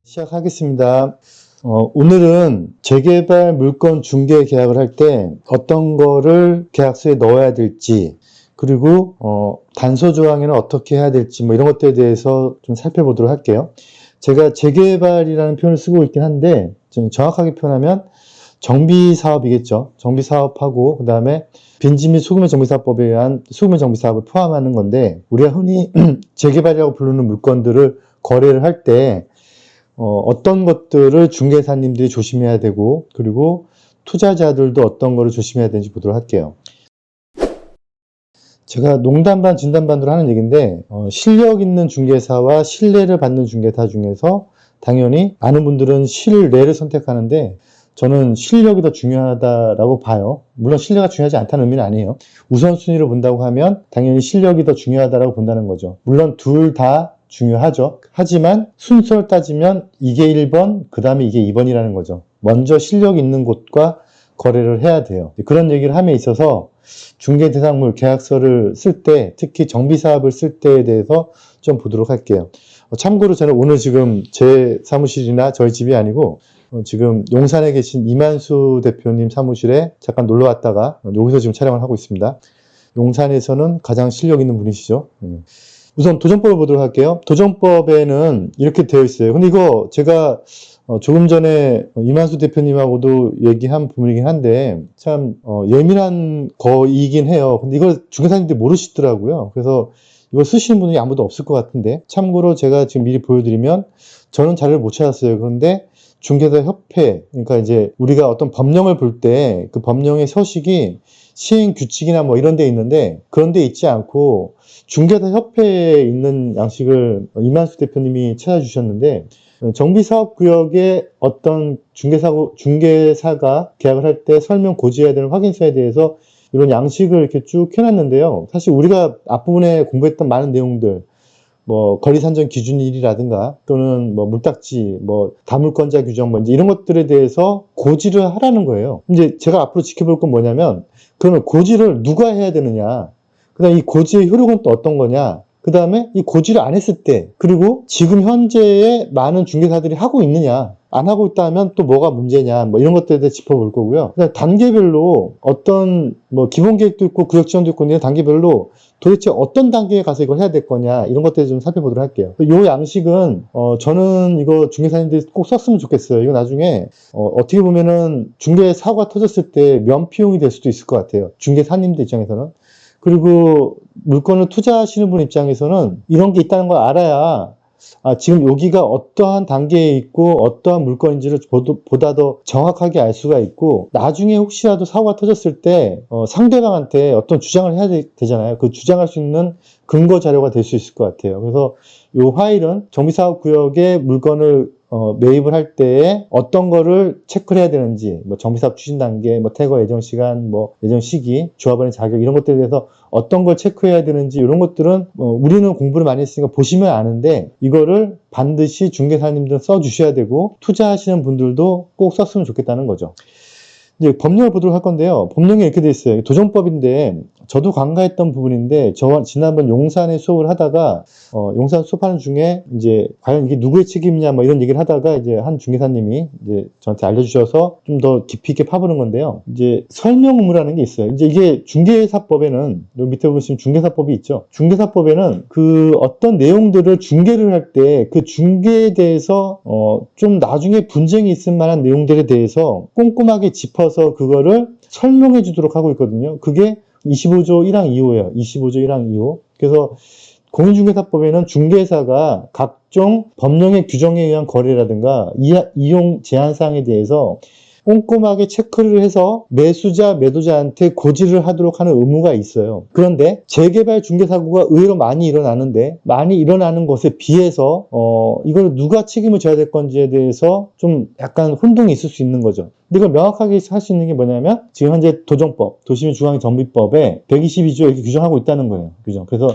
시작하겠습니다. 오늘은 재개발 물건 중개 계약을 할 때 어떤 거를 계약서에 넣어야 될지, 그리고 단서 조항에는 어떻게 해야 될지 이런 것들에 대해서 좀 살펴보도록 할게요. 제가 재개발이라는 표현을 쓰고 있긴 한데 좀 정확하게 표현하면 정비사업이겠죠. 정비사업하고 그 다음에 빈지 및 소규모 정비사업법에 의한 소규모 정비사업을 포함하는 건데, 우리가 흔히 재개발이라고 부르는 물건들을 거래를 할 때 어떤 것들을 중개사님들이 조심해야 되고, 그리고 투자자들도 어떤 거를 조심해야 되는지 보도록 할게요. 제가 농담 반 진담 반으로 하는 얘기인데, 실력 있는 중개사와 신뢰를 받는 중개사 중에서 당연히 많은 분들은 신뢰를 선택하는데, 저는 실력이 더 중요하다라고 봐요. 물론 신뢰가 중요하지 않다는 의미는 아니에요. 우선순위로 본다고 하면 당연히 실력이 더 중요하다라고 본다는 거죠. 물론 둘 다 중요하죠. 하지만 순서를 따지면 이게 1번, 그 다음에 이게 2번이라는 거죠. 먼저 실력 있는 곳과 거래를 해야 돼요. 그런 얘기를 함에 있어서 중개대상물 계약서를 쓸 때, 특히 정비사업을 쓸 때에 대해서 좀 보도록 할게요. 참고로 저는 오늘 지금 제 사무실이나 저희 집이 아니고 지금 용산에 계신 이만수 대표님 사무실에 잠깐 놀러 왔다가 여기서 지금 촬영을 하고 있습니다. 용산에서는 가장 실력 있는 분이시죠. 우선 도정법을 보도록 할게요. 도정법에는 이렇게 되어 있어요. 근데 이거 제가 조금 전에 이만수 대표님하고도 얘기한 부분이긴 한데 참 예민한 거이긴 해요. 근데 이걸 중개사님들이 모르시더라고요. 그래서 이걸 쓰시는 분이 아무도 없을 것 같은데, 참고로 제가 지금 미리 보여드리면 저는 자료를 못 찾았어요. 그런데 중개사 협회, 그러니까 이제 우리가 어떤 법령을 볼 때 그 법령의 서식이 시행 규칙이나 이런 데 있는데 그런 데 있지 않고 중개사 협회에 있는 양식을 이만수 대표님이 찾아주셨는데, 정비사업구역에 어떤 중개사가 계약을 할 때 설명 고지해야 되는 확인서에 대해서 이런 양식을 이렇게 쭉 해놨는데요. 사실 우리가 앞부분에 공부했던 많은 내용들, 거리산정 기준일이라든가 또는 물딱지, 다물권자 규정 이제 이런 것들에 대해서 고지를 하라는 거예요. 이제 제가 앞으로 지켜볼 건 뭐냐면, 그러면 고지를 누가 해야 되느냐, 그 다음에 이 고지의 효력은 또 어떤 거냐, 그 다음에 이 고지를 안 했을 때, 그리고 지금 현재의 많은 중개사들이 하고 있느냐, 안 하고 있다면 또 뭐가 문제냐, 이런 것들에 대해 짚어볼 거고요. 그다음에 단계별로 어떤 기본 계획도 있고 구역 지원도 있고 있는데 단계별로 도대체 어떤 단계에 가서 이걸 해야 될 거냐, 이런 것들을 좀 살펴보도록 할게요. 이 양식은 저는 이거 중개사님들이 꼭 썼으면 좋겠어요. 이거 나중에 어떻게 보면은 중개 사고가 터졌을 때 면피용이 될 수도 있을 것 같아요. 중개사님들 입장에서는. 그리고 물건을 투자하시는 분 입장에서는 이런 게 있다는 걸 알아야 지금 여기가 어떠한 단계에 있고 어떠한 물건인지를 보다 더 정확하게 알 수가 있고, 나중에 혹시라도 사고가 터졌을 때 상대방한테 어떤 주장을 해야 되잖아요. 그 주장할 수 있는 근거 자료가 될 수 있을 것 같아요. 그래서 이 파일은 정비사업구역에 물건을 매입을 할 때에 어떤 거를 체크를 해야 되는지, 정비사업 추진 단계, 퇴거 예정 시간, 예정 시기, 조합원의 자격, 이런 것들에 대해서 어떤 걸 체크해야 되는지, 이런 것들은 우리는 공부를 많이 했으니까 보시면 아는데, 이거를 반드시 중개사님들은 써주셔야 되고 투자하시는 분들도 꼭 썼으면 좋겠다는 거죠. 이제 법령을 보도록 할 건데요. 법령이 이렇게 돼 있어요. 도정법인데 저도 관가했던 부분인데, 지난번 용산에 수업을 하다가 용산 수업하는 중에 이제 과연 이게 누구의 책임이냐 이런 얘기를 하다가 이제 한 중개사님이 이제 저한테 알려주셔서 좀 더 깊이 있게 파보는 건데요. 이제 설명 의무라는 게 있어요. 이제 이게 중개사법에는, 여기 밑에 보시면 중개사법이 있죠. 중개사법에는 그 어떤 내용들을 중개를 할 때 그 중개에 대해서 좀 나중에 분쟁이 있을 만한 내용들에 대해서 꼼꼼하게 짚어서 그거를 설명해 주도록 하고 있거든요. 그게 25조 1항 2호예요. 25조 1항 2호. 그래서 공인중개사법에는 중개사가 각종 법령의 규정에 의한 거래라든가 이용 제한사항에 대해서 꼼꼼하게 체크를 해서 매수자, 매도자한테 고지를 하도록 하는 의무가 있어요. 그런데 재개발 중개사고가 의외로 많이 일어나는데, 많이 일어나는 것에 비해서 이걸 누가 책임을 져야 될 건지에 대해서 좀 약간 혼동이 있을 수 있는 거죠. 근데 이걸 명확하게 할 수 있는 게 뭐냐면, 지금 현재 도정법, 도시민중앙정비법에 122조 이렇게 규정하고 있다는 거예요. 규정. 그래서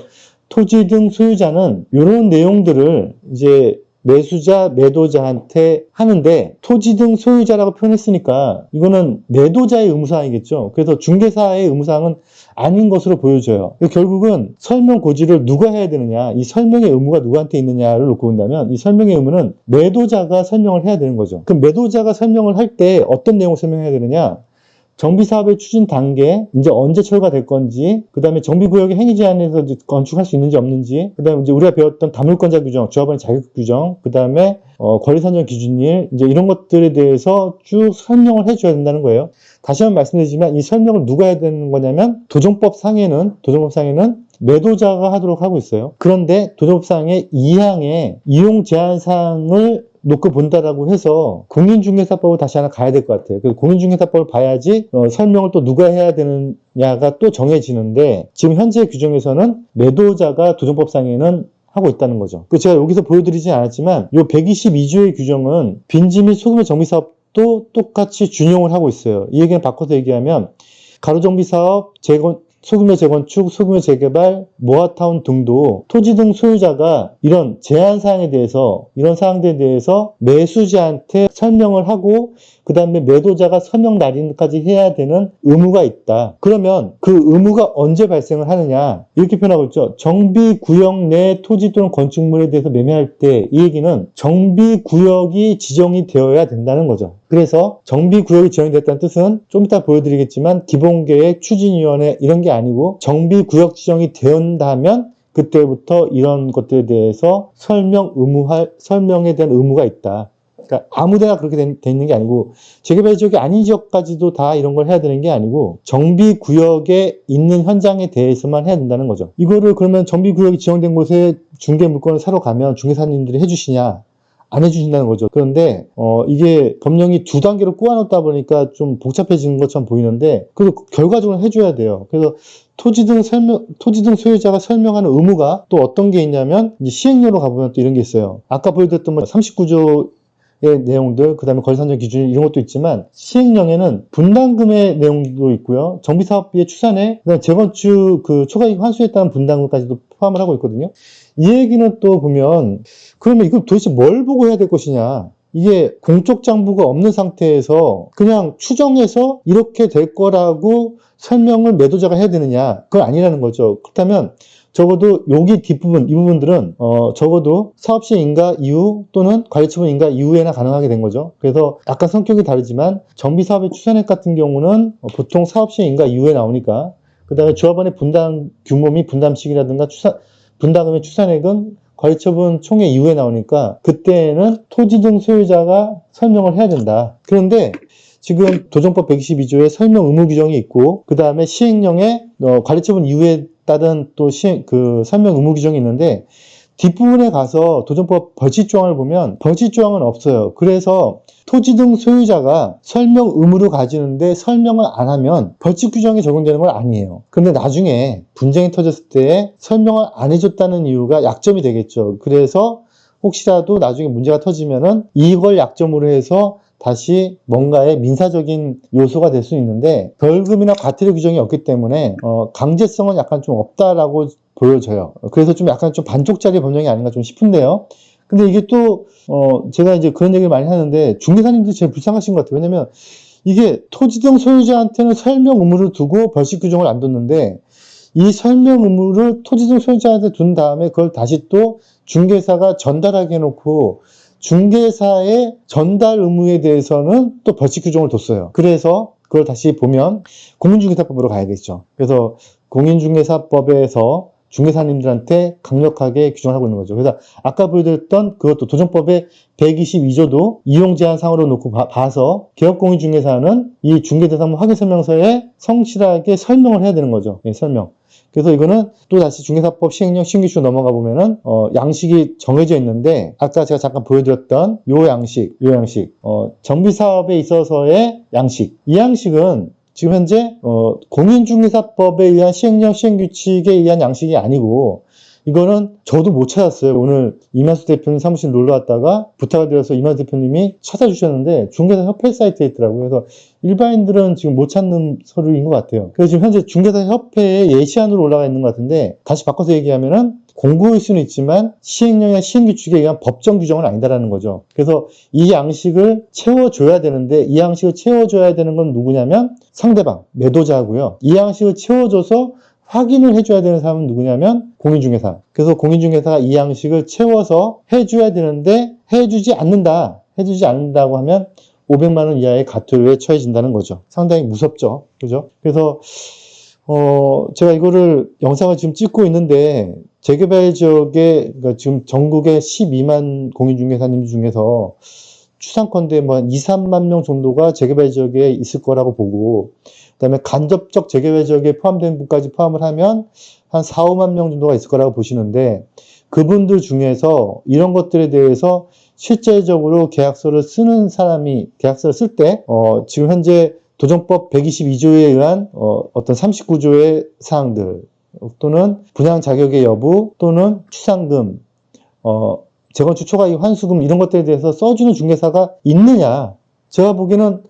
토지 등 소유자는 이런 내용들을 이제 매수자, 매도자한테 하는데 토지 등 소유자라고 표현했으니까 이거는 매도자의 의무사항이겠죠. 그래서 중개사의 의무사항은 아닌 것으로 보여져요. 결국은 설명 고지를 누가 해야 되느냐, 이 설명의 의무가 누구한테 있느냐를 놓고 본다면 이 설명의 의무는 매도자가 설명을 해야 되는 거죠. 그럼 매도자가 설명을 할 때 어떤 내용을 설명해야 되느냐? 정비사업의 추진 단계, 이제 언제 철거될 건지, 그 다음에 정비구역의 행위 제한에서 건축할 수 있는지 없는지, 그 다음에 이제 우리가 배웠던 다물권자 규정, 조합원의 자격 규정, 그 다음에 권리 산정 기준일, 이제 이런 것들에 대해서 쭉 설명을 해줘야 된다는 거예요. 다시 한번 말씀드리지만 이 설명을 누가 해야 되는 거냐면 도정법상에는 매도자가 하도록 하고 있어요. 그런데 도정법상의 2항에 이용 제한 사항을 놓고 본다라고 해서 공인중개사법을 다시 하나 가야 될 것 같아요. 그래서 공인중개사법을 봐야지 설명을 또 누가 해야 되느냐가 또 정해지는데 지금 현재 규정에서는 매도자가 도정법상에는 하고 있다는 거죠. 제가 여기서 보여드리진 않았지만 이 122조의 규정은 빈지 및 소규모 정비사업도 똑같이 준용을 하고 있어요. 이 얘기는 바꿔서 얘기하면 가로정비사업, 소규모 재건축, 소규모 재개발, 모아타운 등도 토지 등 소유자가 이런 제한 사항에 대해서, 이런 사항들에 대해서 매수자한테 설명을 하고 그 다음에 매도자가 서명 날인까지 해야 되는 의무가 있다. 그러면 그 의무가 언제 발생을 하느냐? 이렇게 표현하고 있죠. 정비구역 내 토지 또는 건축물에 대해서 매매할 때 이 얘기는 정비구역이 지정이 되어야 된다는 거죠. 그래서 정비구역이 지정이 됐다는 뜻은 좀 이따 보여드리겠지만 기본계획, 추진위원회 이런 게 아니고 정비구역 지정이 된다면 그때부터 이런 것들에 대해서 설명에 대한 의무가 있다. 그러니까 아무데나 그렇게 돼 있는 게 아니고 재개발 지역이 아닌 지역까지도 다 이런 걸 해야 되는 게 아니고 정비구역에 있는 현장에 대해서만 해야 된다는 거죠. 이거를 그러면 정비구역이 지정된 곳에 중개물건을 사러 가면 중개사님들이 해주시냐? 안 해주신다는 거죠. 그런데 이게 법령이 두 단계로 꼬아놓다 보니까 좀 복잡해지는 것처럼 보이는데 그리고 결과적으로 해줘야 돼요. 그래서 토지 등 소유자가 설명하는 의무가 또 어떤 게 있냐면 이제 시행령으로 가보면 또 이런 게 있어요. 아까 보여드렸던 39조 의 내용들, 그 다음에 권리산정 기준 이런 것도 있지만 시행령에는 분담금의 내용도 있고요. 정비사업비의 추산에 그다음에 재건축 초과이익 환수에 따른 분담금까지도 포함을 하고 있거든요. 이 얘기는 또 보면 그러면 이걸 도대체 뭘 보고 해야 될 것이냐? 이게 공적 장부가 없는 상태에서 그냥 추정해서 이렇게 될 거라고 설명을 매도자가 해야 되느냐? 그건 아니라는 거죠. 그렇다면 적어도 여기 뒷부분, 이 부분들은 적어도 사업시행 인가 이후 또는 관리처분 인가 이후에나 가능하게 된 거죠. 그래서 약간 성격이 다르지만 정비사업의 추산액 같은 경우는 보통 사업시행 인가 이후에 나오니까 그 다음에 조합원의 분담 규모 및 분담식이라든가 분담금의 추산액은 관리처분 총회 이후에 나오니까 그때는 토지 등 소유자가 설명을 해야 된다. 그런데 지금 도정법 122조에 설명 의무 규정이 있고 그 다음에 시행령에 관리처분 이후에 따른 또 설명 의무 규정이 있는데 뒷부분에 가서 도정법 벌칙조항을 보면 벌칙조항은 없어요. 그래서 토지 등 소유자가 설명 의무를 가지는데 설명을 안 하면 벌칙 규정이 적용되는 건 아니에요. 그런데 나중에 분쟁이 터졌을 때 설명을 안 해줬다는 이유가 약점이 되겠죠. 그래서 혹시라도 나중에 문제가 터지면은 이걸 약점으로 해서 다시 뭔가의 민사적인 요소가 될 수 있는데 벌금이나 과태료 규정이 없기 때문에 강제성은 약간 좀 없다라고 보여져요. 그래서 좀 약간 좀 반쪽짜리 법령이 아닌가 좀 싶은데요. 근데 이게 또 제가 이제 그런 얘기를 많이 하는데 중개사님들이 제일 불쌍하신 것 같아요. 왜냐면 이게 토지 등 소유자한테는 설명 의무를 두고 벌칙 규정을 안 뒀는데 이 설명 의무를 토지 등 소유자한테 둔 다음에 그걸 다시 또 중개사가 전달하게 해놓고 중개사의 전달 의무에 대해서는 또 벌칙 규정을 뒀어요. 그래서 그걸 다시 보면 공인중개사법으로 가야겠죠. 그래서 공인중개사법에서 중개사님들한테 강력하게 규정을 하고 있는 거죠. 그래서 아까 보여드렸던 그것도 도정법의 122조도 이용제한상으로 놓고 봐서 개업공인중개사는 이 중개대상무 확인설명서에 성실하게 설명을 해야 되는 거죠. 예, 설명. 그래서 이거는 또 다시 중개사법 시행령 신규슈 넘어가 보면은 양식이 정해져 있는데 아까 제가 잠깐 보여드렸던 요 양식 정비사업에 있어서의 양식, 이 양식은 지금 현재 공인중개사법에 의한 시행령 시행규칙에 의한 양식이 아니고 이거는 저도 못 찾았어요. 오늘 이만수 대표님 사무실 놀러 왔다가 부탁을 드려서 이만수 대표님이 찾아주셨는데 중개사 협회 사이트에 있더라고요. 그래서 일반인들은 지금 못 찾는 서류인 것 같아요. 그래서 지금 현재 중개사 협회에 예시안으로 올라가 있는 것 같은데 다시 바꿔서 얘기하면은 공고일 수는 있지만 시행령이나 시행규칙에 의한 법정 규정은 아니다라는 거죠. 그래서 이 양식을 채워줘야 되는데 이 양식을 채워줘야 되는 건 누구냐면 상대방, 매도자고요. 이 양식을 채워줘서 확인을 해줘야 되는 사람은 누구냐면 공인중개사. 그래서 공인중개사가 이 양식을 채워서 해줘야 되는데 해주지 않는다고 하면 500만 원 이하의 과태료에 처해진다는 거죠. 상당히 무섭죠. 그죠? 그래서 제가 이거를 영상을 지금 찍고 있는데 재개발 지역에 그러니까 지금 전국에 12만 공인중개사님 중에서 추상컨대 뭐 2, 3만 명 정도가 재개발 지역에 있을 거라고 보고 그다음에 간접적 재개발 지역에 포함된 분까지 포함을 하면 한 4, 5만 명 정도가 있을 거라고 보시는데 그분들 중에서 이런 것들에 대해서 실제적으로 계약서를 쓰는 사람이 계약서를 쓸 때 지금 현재 도정법 122조에 의한 어떤 39조의 사항들 또는 분양 자격의 여부 또는 추상금, 재건축 초과이익 환수금 이런 것들에 대해서 써주는 중개사가 있느냐? 제가 보기에는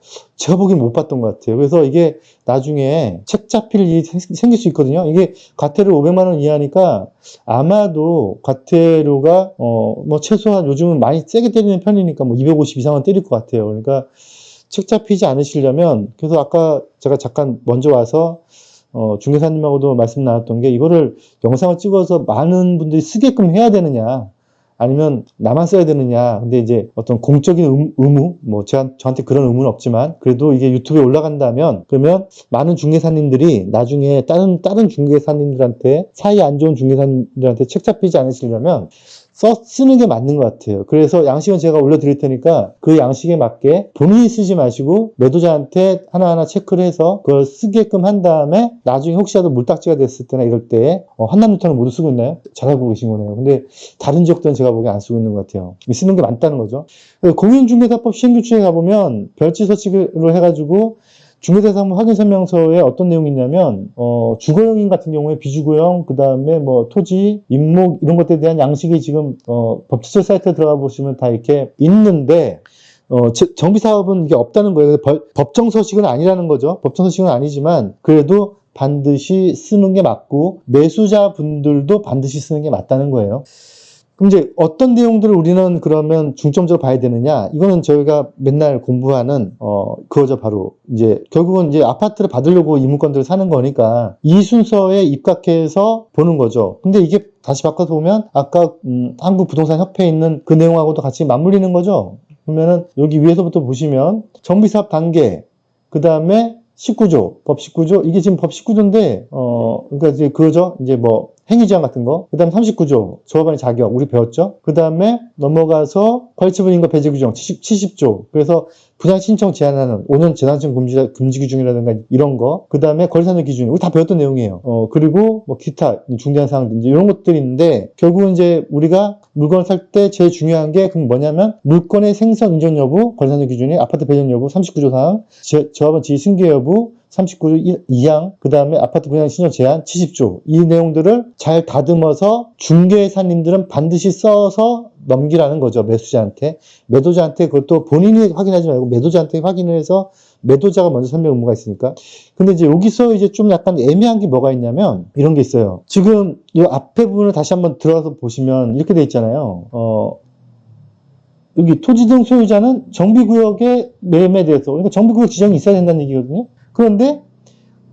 못 봤던 것 같아요. 그래서 이게 나중에 책 잡힐 일이 생길 수 있거든요. 이게 과태료 500만 원 이하니까 아마도 과태료가 뭐 최소한 요즘은 많이 세게 때리는 편이니까 뭐 250 이상은 때릴 것 같아요. 그러니까 책 잡히지 않으시려면 그래서 아까 제가 잠깐 먼저 와서 중개사님하고도 말씀 나눴던 게 이거를 영상을 찍어서 많은 분들이 쓰게끔 해야 되느냐 아니면 나만 써야 되느냐. 근데 이제 어떤 공적인 의무, 뭐 저한테 그런 의무는 없지만 그래도 이게 유튜브에 올라간다면 그러면 많은 중개사님들이 나중에 다른 중개사님들한테 사이 안 좋은 중개사님들한테 책 잡히지 않으시려면 쓰는 게 맞는 것 같아요. 그래서 양식은 제가 올려드릴 테니까 그 양식에 맞게 본인이 쓰지 마시고 매도자한테 하나하나 체크를 해서 그걸 쓰게끔 한 다음에 나중에 혹시라도 물딱지가 됐을 때나 이럴 때 한남유턴을 모두 쓰고 있나요? 잘 알고 계신 거네요. 근데 다른 지역들은 제가 보기엔 안 쓰고 있는 것 같아요. 쓰는 게 많다는 거죠. 공인중개사법 시행규칙에 가보면 별지서식으로 해가지고 중개대상무 확인설명서에 어떤 내용이 있냐면 주거용인 같은 경우에 비주거용 그다음에 뭐 토지, 임목 이런 것들에 대한 양식이 지금 법제처 사이트에 들어가 보시면 다 이렇게 있는데 정비사업은 이게 없다는 거예요. 법정서식은 아니라는 거죠. 법정서식은 아니지만 그래도 반드시 쓰는 게 맞고 매수자분들도 반드시 쓰는 게 맞다는 거예요. 그럼 이제 어떤 내용들을 우리는 그러면 중점적으로 봐야 되느냐? 이거는 저희가 맨날 공부하는, 그거죠, 바로. 이제, 결국은 이제 아파트를 받으려고 이 물건들을 사는 거니까 이 순서에 입각해서 보는 거죠. 근데 이게 다시 바꿔서 보면 아까, 한국부동산협회에 있는 그 내용하고도 같이 맞물리는 거죠. 그러면은 여기 위에서부터 보시면 정비사업 단계, 그 다음에 19조, 법 19조, 이게 지금 법 19조인데, 그러니까 이제 그거죠. 이제 뭐, 행위제한 같은 거. 그 다음 39조, 조합원의 자격, 우리 배웠죠? 그 다음에 넘어가서 관리처분인가 배제 규정, 70조. 그래서 분양 신청 제한하는 5년 재산청 금지 규정이라든가 이런 거. 그 다음에 거래사정 기준, 우리 다 배웠던 내용이에요. 그리고 뭐 기타, 중대한 사항들, 이제 이런 것들이 있는데, 결국은 이제 우리가 물건을 살 때 제일 중요한 게 그럼 뭐냐면, 물건의 생성 인정 여부, 거래사정 기준이 아파트 배정 여부, 39조 사항, 조합원 지위 승계 여부, 39조 2항, 그 다음에 아파트 분양 신청 제한 70조. 이 내용들을 잘 다듬어서 중개사님들은 반드시 써서 넘기라는 거죠. 매수자한테. 매도자한테 그것도 본인이 확인하지 말고 매도자한테 확인을 해서 매도자가 먼저 설명 의무가 있으니까. 근데 이제 여기서 이제 좀 약간 애매한 게 뭐가 있냐면 이런 게 있어요. 지금 이 앞에 부분을 다시 한번 들어가서 보시면 이렇게 돼 있잖아요. 여기 토지 등 소유자는 정비구역의 매매대에서 그러니까 정비구역 지정이 있어야 된다는 얘기거든요. 그런데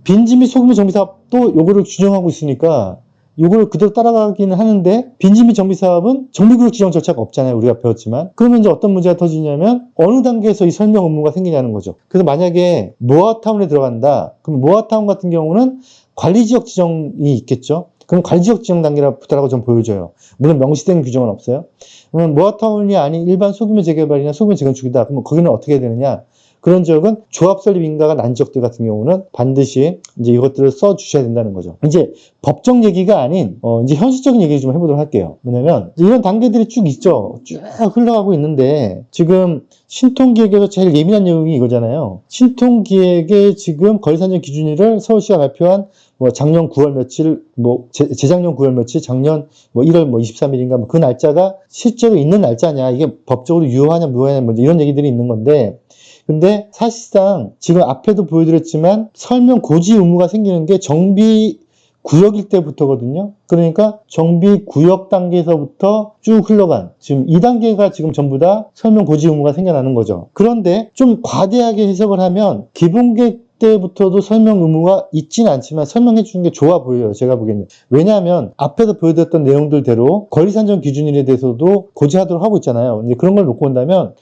빈지 및 소규모 정비사업도 요거를 규정하고 있으니까 요거를 그대로 따라가기는 하는데 빈지 및 정비사업은 정비구역 지정 절차가 없잖아요. 우리가 배웠지만. 그러면 이제 어떤 문제가 터지냐면 어느 단계에서 이 설명 의무가 생기냐는 거죠. 그래서 만약에 모아타운에 들어간다. 그럼 모아타운 같은 경우는 관리지역 지정이 있겠죠. 그럼 관리지역 지정 단계라고 좀 보여줘요. 물론 명시된 규정은 없어요. 그러면 모아타운이 아닌 일반 소규모 재개발이나 소규모 재건축이다. 그러면 거기는 어떻게 해야 되느냐? 그런 지역은 조합 설립 인가가 난 지역들 같은 경우는 반드시 이제 이것들을 써 주셔야 된다는 거죠. 이제 법정 얘기가 아닌 이제 현실적인 얘기 좀 해보도록 할게요. 왜냐면 이런 단계들이 쭉 있죠. 쭉 흘러가고 있는데 지금 신통기획에서 제일 예민한 내용이 이거잖아요. 신통기획의 지금 거래산정 기준일을 서울시가 발표한 뭐 작년 9월 며칠, 뭐 재작년 9월 며칠, 작년 뭐 1월 뭐 23일인가 뭐 그 날짜가 실제로 있는 날짜냐, 이게 법적으로 유효하냐 무효하냐 뭐 이런 얘기들이 있는 건데. 근데 사실상 지금 앞에도 보여드렸지만 설명 고지 의무가 생기는 게 정비 구역일 때부터거든요. 그러니까 정비 구역 단계에서부터 쭉 흘러간 지금 2단계가 지금 전부 다 설명 고지 의무가 생겨나는 거죠. 그런데 좀 과대하게 해석을 하면 기본계획 때부터도 설명 의무가 있지는 않지만 설명해 주는 게 좋아 보여요. 제가 보기에는. 왜냐하면 앞에서 보여드렸던 내용들대로 권리산정 기준일에 대해서도 고지하도록 하고 있잖아요. 근데 그런 걸 놓고 본다면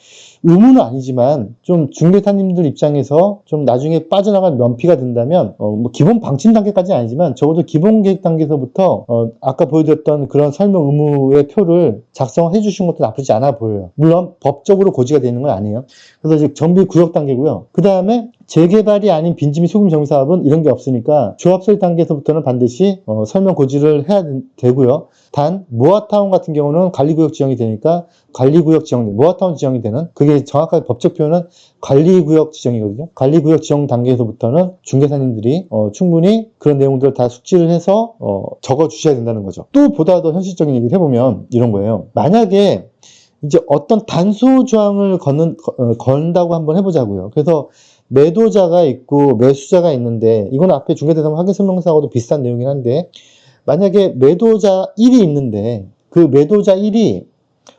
의무는 아니지만 좀 중개사님들 입장에서 좀 나중에 빠져나갈 면피가 된다면 뭐 기본 방침 단계까지는 아니지만 적어도 기본 계획 단계에서부터 아까 보여드렸던 그런 설명 의무의 표를 작성해 주신 것도 나쁘지 않아 보여요. 물론 법적으로 고지가 되는 건 아니에요. 그래서 이제 정비 구역 단계고요. 그 다음에 재개발이 아닌 빈집이 소규모 정비 사업은 이런 게 없으니까 조합 설립 단계에서부터는 반드시 설명 고지를 해야 되고요. 단 모아타운 같은 경우는 관리구역 지정이 되니까 관리구역 지정, 모아타운 지정이 되는, 그게 정확하게 법적 표현은 관리구역 지정이거든요. 관리구역 지정 단계에서부터는 중개사님들이 충분히 그런 내용들을 다 숙지를 해서 적어 주셔야 된다는 거죠. 또 보다 더 현실적인 얘기를 해보면 이런 거예요. 만약에 이제 어떤 단서 조항을 건다고 한번 해보자고요. 그래서 매도자가 있고 매수자가 있는데, 이건 앞에 중개대상 확인 설명서하고도 비슷한 내용이긴 한데, 만약에 매도자 1이 있는데 그 매도자 1이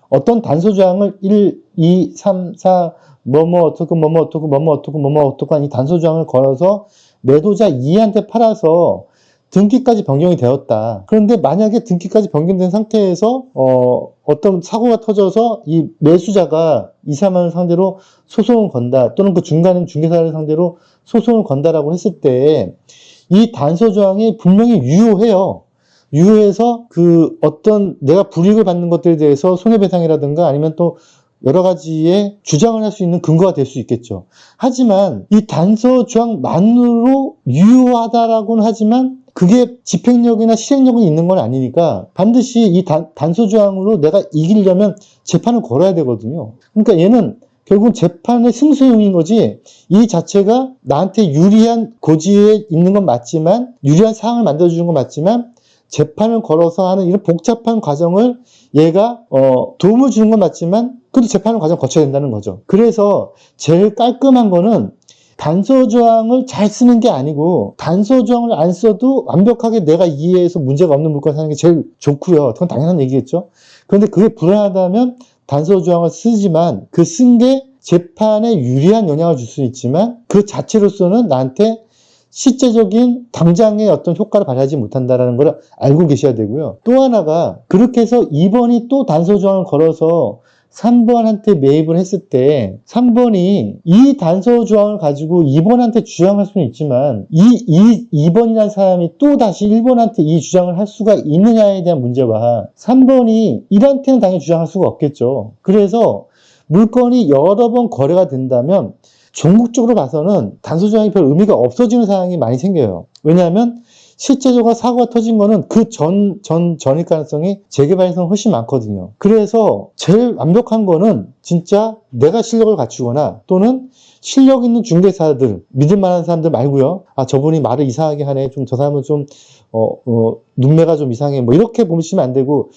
어떤 단서조항을 1, 2, 3, 4 뭐뭐 어떻고 뭐뭐 어떻고 뭐뭐 어떻고 뭐뭐 어떻고 한 이 단서조항을 걸어서 매도자 2한테 팔아서 등기까지 변경이 되었다. 그런데 만약에 등기까지 변경된 상태에서 어떤 사고가 터져서 이 매수자가 이 사람을 상대로 소송을 건다, 또는 그 중간인 중개사를 상대로 소송을 건다라고 했을 때 이 단서조항이 분명히 유효해요. 유효해서 그 어떤 내가 불이익을 받는 것들에 대해서 손해배상이라든가 아니면 또 여러 가지의 주장을 할 수 있는 근거가 될 수 있겠죠. 하지만 이 단서 조항만으로 유효하다라고는 하지만 그게 집행력이나 실행력은 있는 건 아니니까 반드시 이 단서 조항으로 내가 이기려면 재판을 걸어야 되거든요. 그러니까 얘는 결국은 재판의 승소용인 거지, 이 자체가 나한테 유리한 고지에 있는 건 맞지만, 유리한 사항을 만들어주는 건 맞지만, 재판을 걸어서 하는 이런 복잡한 과정을 얘가 도움을 주는 건 맞지만 그래도 재판을 과정 거쳐야 된다는 거죠. 그래서 제일 깔끔한 거는 단서조항을 잘 쓰는 게 아니고 단서조항을 안 써도 완벽하게 내가 이해해서 문제가 없는 물건 사는 게 제일 좋고요. 그건 당연한 얘기겠죠. 그런데 그게 불안하다면 단서조항을 쓰지만 그 쓴 게 재판에 유리한 영향을 줄 수 있지만 그 자체로서는 나한테 실제적인 당장의 어떤 효과를 발휘하지 못한다는 걸 알고 계셔야 되고요. 또 하나가 그렇게 해서 2번이 또 단서조항을 걸어서 3번한테 매입을 했을 때 3번이 이 단서조항을 가지고 2번한테 주장할 수는 있지만 2번이라는 사람이 또 다시 1번한테 이 주장을 할 수가 있느냐에 대한 문제와 3번이 1한테는 당연히 주장할 수가 없겠죠. 그래서 물건이 여러 번 거래가 된다면 종국적으로 봐서는 단서조항이 별 의미가 없어지는 상황이 많이 생겨요. 왜냐하면 실제적으로 사고가 터진 거는 그 전일 가능성이 재개발성이 훨씬 많거든요. 그래서 제일 완벽한 거는 진짜 내가 실력을 갖추거나 또는 실력 있는 중개사들, 믿을 만한 사람들 말고요. 아, 저분이 말을 이상하게 하네. 좀 저 사람은 좀 눈매가 좀 이상해. 뭐 이렇게 보시면 안 되고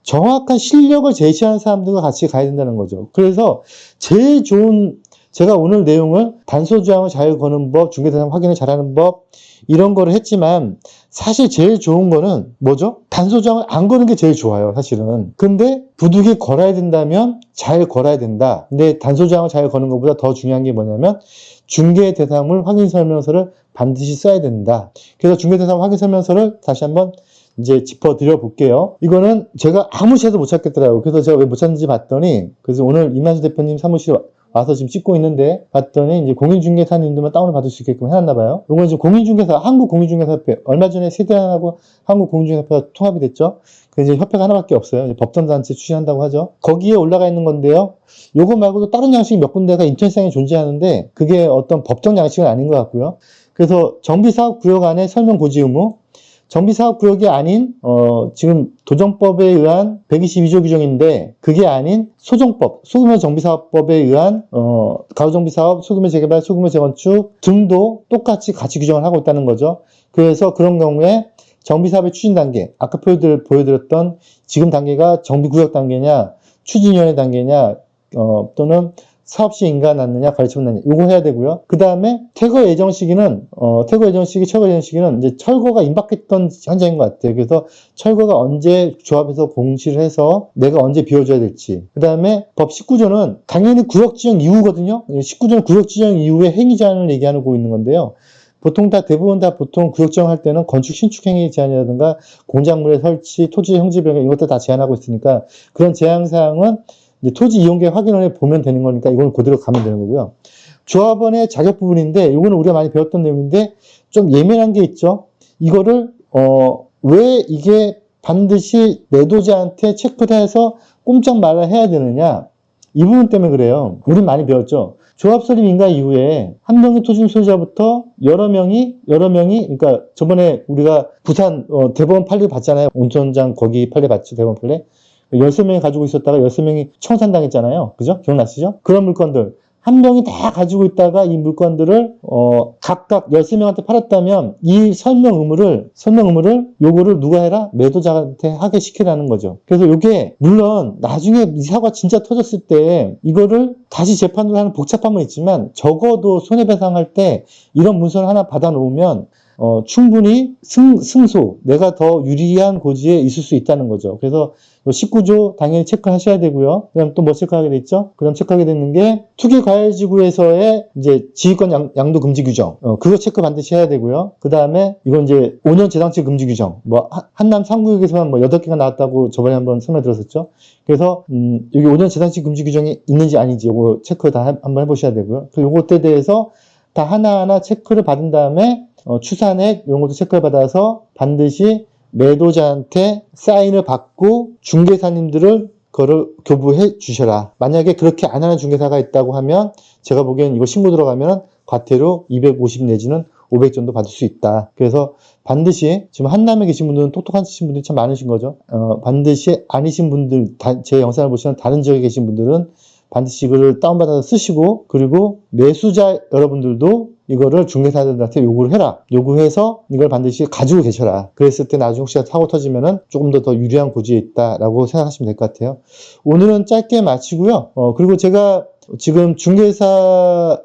정확한 실력을 제시하는 사람들과 같이 가야 된다는 거죠. 그래서 제일 좋은, 제가 오늘 내용을 단서조항을 잘 거는 법, 중개대상 확인을 잘하는 법 이런 거를 했지만 사실 제일 좋은 거는 뭐죠? 단서조항을 안 거는 게 제일 좋아요, 사실은. 근데 부득이 걸어야 된다면 잘 걸어야 된다. 근데 단서조항을 잘 거는 것보다 더 중요한 게 뭐냐면 중개대상물 확인설명서를 반드시 써야 된다. 그래서 중개대상 확인설명서를 다시 한번 이제 짚어드려 볼게요. 이거는 제가 아무 시에도 못 찾겠더라고요. 그래서 제가 왜 못 찾는지 봤더니, 그래서 오늘 이만수 대표님 사무실에 와서 지금 찍고 있는데 봤더니 이제 공인중개사님들만 다운을 받을 수 있게끔 해놨나 봐요. 이건 이제 공인중개사, 한국공인중개사협회, 얼마 전에 세대안하고 한국공인중개사협회가 통합이 됐죠. 그래서 이제 협회가 하나밖에 없어요. 법전단체 추진한다고 하죠. 거기에 올라가 있는 건데요. 요거 말고도 다른 양식이 몇 군데가 인천시장에 존재하는데 그게 어떤 법정 양식은 아닌 것 같고요. 그래서 정비사업구역 안에 설명고지 의무, 정비사업구역이 아닌 지금 도정법에 의한 122조 규정인데 그게 아닌 소정법, 소규모 정비사업법에 의한 가구정비사업, 소규모 재개발, 소규모 재건축 등도 똑같이 같이 규정을 하고 있다는 거죠. 그래서 그런 경우에 정비사업의 추진 단계, 아까 보여드렸던 지금 단계가 정비구역 단계냐, 추진위원회 단계냐, 또는 사업 시 인가 낳느냐, 가르치면 낳느냐, 요거 해야 되고요. 그 다음에 퇴거 예정 시기는, 철거 예정 시기는 이제 철거가 임박했던 현장인 것 같아요. 그래서 철거가 언제 조합해서 공시를 해서 내가 언제 비워줘야 될지. 그 다음에 법 19조는 당연히 구역 지정 이후거든요. 19조는 구역 지정 이후에 행위 제한을 얘기하고 있는 건데요. 대부분 다 보통 구역 지정할 때는 건축 신축 행위 제한이라든가 공작물의 설치, 토지 형지 변경 이것들 다 제한하고 있으니까 그런 제한 사항은 이제 토지 이용계획 확인을 보면 되는 거니까 이건 그대로 가면 되는 거고요. 조합원의 자격 부분인데 이거는 우리가 많이 배웠던 내용인데 좀 예민한 게 있죠. 이거를 왜 이게 반드시 매도자한테 체크를 해서 꼼짝 말아 해야 되느냐, 이 부분 때문에 그래요. 우린 많이 배웠죠. 조합 설립 인가 이후에 한 명의 토지 소유자부터 여러 명이 그러니까 저번에 우리가 부산 대법원 판례 봤잖아요. 온천장 거기 판례 봤죠. 대법원 판례. 13명이 가지고 있었다가 13명이 청산당했잖아요. 그죠? 기억나시죠? 그런 물건들. 한 명이 다 가지고 있다가 이 물건들을 각각 13명한테 팔았다면 이 설명 의무를 요거를 누가 해라? 매도자한테 하게 시키라는 거죠. 그래서 요게 물론 나중에 이 사고가 진짜 터졌을 때 이거를 다시 재판을 하는 복잡함은 있지만 적어도 손해배상할 때 이런 문서를 하나 받아 놓으면 충분히 승소, 내가 더 유리한 고지에 있을 수 있다는 거죠. 그래서 19조 당연히 체크하셔야 되고요. 그 다음 또 뭐 체크하게 됐죠? 그 다음 체크하게 됐는 게 투기과열지구에서의 이제 지휘권 양도 금지 규정. 그거 체크 반드시 해야 되고요. 그 다음에 이건 이제 5년 재당치 금지 규정. 뭐, 한남 3구역에서만 뭐 8개가 나왔다고 저번에 한번 설명 들었었죠? 그래서, 여기 5년 재당치 금지 규정이 있는지 아닌지 요거 체크 다 한번 해보셔야 되고요. 그 요것에 대해서 다 하나하나 체크를 받은 다음에 추산액 이런 것도 체크를 받아서 반드시 매도자한테 사인을 받고 중개사님들을 그거를 교부해 주셔라. 만약에 그렇게 안 하는 중개사가 있다고 하면 제가 보기엔 이거 신고 들어가면 과태료 250 내지는 500 정도 받을 수 있다. 그래서 반드시 지금 한남에 계신 분들은 똑똑하신 분들이 참 많으신 거죠. 반드시 아니신 분들, 제 영상을 보시는 다른 지역에 계신 분들은 반드시 이거를 다운받아서 쓰시고, 그리고 매수자 여러분들도 이거를 중개사들한테 요구를 해라. 요구해서 이걸 반드시 가지고 계셔라. 그랬을 때 나중에 혹시 사고 터지면은 조금 더 유리한 고지에 있다라고 생각하시면 될 것 같아요. 오늘은 짧게 마치고요. 그리고 제가 지금 중개사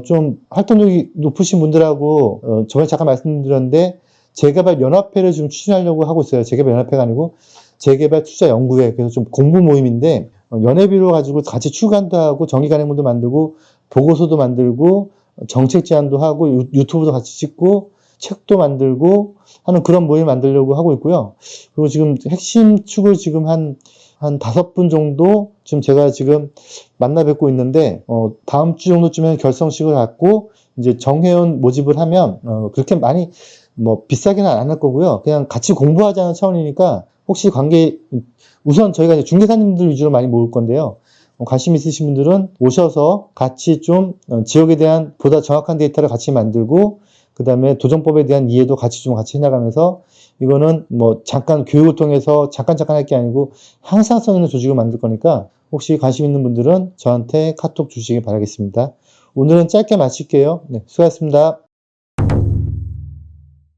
좀 활동력이 높으신 분들하고 저번에 잠깐 말씀드렸는데 재개발 연합회를 좀 추진하려고 하고 있어요. 재개발 연합회가 아니고 재개발 투자 연구회. 그래서 좀 공부 모임인데 연회비로 가지고 같이 출간도 하고 정기 간행문도 만들고 보고서도 만들고 정책 제안도 하고 유튜브도 같이 찍고 책도 만들고 하는 그런 모임 만들려고 하고 있고요. 그리고 지금 핵심 축을 지금 한 5분 정도 지금 제가 지금 만나 뵙고 있는데 다음 주 정도쯤에는 결성식을 갖고 이제 정회원 모집을 하면 그렇게 많이 뭐 비싸게는 안 할 거고요. 그냥 같이 공부하자는 차원이니까 혹시 우선 저희가 이제 중개사님들 위주로 많이 모을 건데요. 관심 있으신 분들은 오셔서 같이 좀 지역에 대한 보다 정확한 데이터를 같이 만들고 그 다음에 도정법에 대한 이해도 같이 해나가면서 이거는 뭐 잠깐 교육을 통해서 잠깐 할 게 아니고 항상성 있는 조직을 만들 거니까 혹시 관심 있는 분들은 저한테 카톡 주시기 바라겠습니다. 오늘은 짧게 마칠게요. 네, 수고하셨습니다.